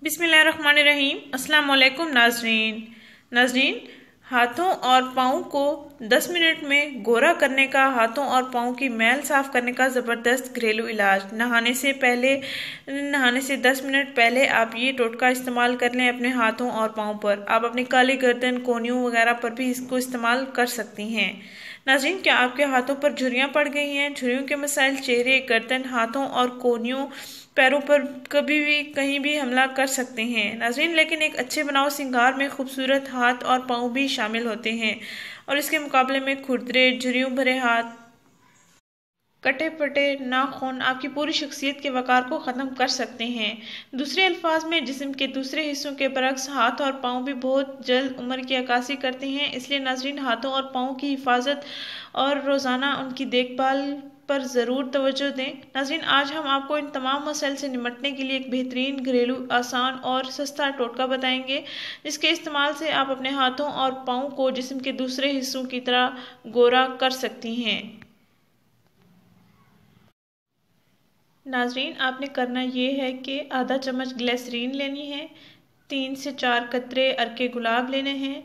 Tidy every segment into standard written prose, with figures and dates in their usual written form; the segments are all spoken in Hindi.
बिस्मिल्लाहिर्रहमानिर्रहीम। अस्सलाम वालेकुम नाजरीन, हाथों और पाँव को 10 मिनट में गोरा करने का, हाथों और पाँव की मैल साफ करने का ज़बरदस्त घरेलू इलाज। नहाने से 10 मिनट पहले आप ये टोटका इस्तेमाल कर लें अपने हाथों और पाँव पर। आप अपनी काली गर्दन, कोहनियों वगैरह पर भी इसको इस्तेमाल कर सकती हैं। नाज़रीन, क्या आपके हाथों पर झुर्रियाँ पड़ गई हैं? झुर्रियों के मसाइल चेहरे, गर्दन, हाथों और कोहनियों, पैरों पर कभी भी कहीं भी हमला कर सकते हैं नाज़रीन। लेकिन एक अच्छे बनाव श्रृंगार में खूबसूरत हाथ और पाँव भी शामिल होते हैं और इसके मुकाबले में खुरदरे, झुर्रियों भरे हाथ, कटे फटे नाखून आपकी पूरी शख्सियत के वकार को ख़त्म कर सकते हैं। दूसरे अल्फाज में जिस्म के दूसरे हिस्सों के बरक्स हाथ और पाँव भी बहुत जल्द उम्र की अक्कासी करते हैं। इसलिए नाज़रीन, हाथों और पाँव की हिफाजत और रोज़ाना उनकी देखभाल पर ज़रूर तवज्जो दें। नाज़रीन, आज हम आपको इन तमाम मसाइल से निपटने के लिए एक बेहतरीन घरेलू, आसान और सस्ता टोटका बताएंगे, जिसके इस्तेमाल से आप अपने हाथों और पाँव को जिस्म के दूसरे हिस्सों की तरह गोरा कर सकती हैं। नाजरीन, आपने करना ये है कि आधा चम्मच ग्लिसरीन लेनी है, 3 से 4 कतरे अरके गुलाब लेने हैं,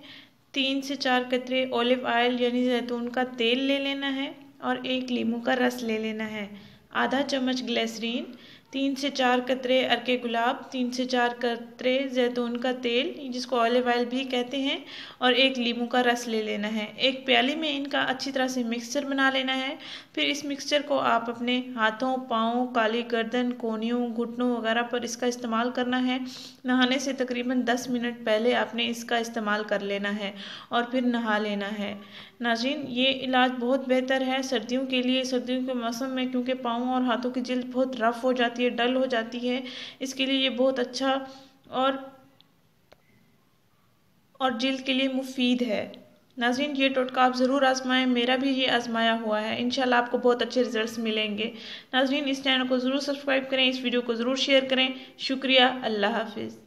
3 से 4 कतरे ऑलिव ऑयल यानी जैतून का तेल ले लेना है और 1 लीमू का रस ले लेना है। आधा चम्मच ग्लिसरीन, 3 से 4 कतरे अरके गुलाब, 3 से 4 कतरे जैतून का तेल जिसको ऑलिव ऑयल भी कहते हैं और 1 लीमू का रस ले लेना है। एक प्याली में इनका अच्छी तरह से मिक्सचर बना लेना है। फिर इस मिक्सचर को आप अपने हाथों, पाँव, काली गर्दन, कोहनियों, घुटनों वगैरह पर इसका इस्तेमाल करना है। नहाने से तकरीबन 10 मिनट पहले आपने इसका इस्तेमाल कर लेना है और फिर नहा लेना है। नाज़रीन, ये इलाज बहुत बेहतर है सर्दियों के लिए। सर्दियों के मौसम में क्योंकि पाँव और हाथों की जिल्द बहुत रफ़ हो जाती है, डल हो जाती है, इसके लिए ये बहुत अच्छा और जिल्द के लिए मुफीद है। नाज़रीन, ये टोटका आप ज़रूर आजमाएं। मेरा भी ये आजमाया हुआ है। इंशाल्लाह आपको बहुत अच्छे रिजल्ट्स मिलेंगे। नाज़रीन, इस चैनल को ज़रूर सब्सक्राइब करें, इस वीडियो को ज़रूर शेयर करें। शुक्रिया। अल्लाह हाफिज़।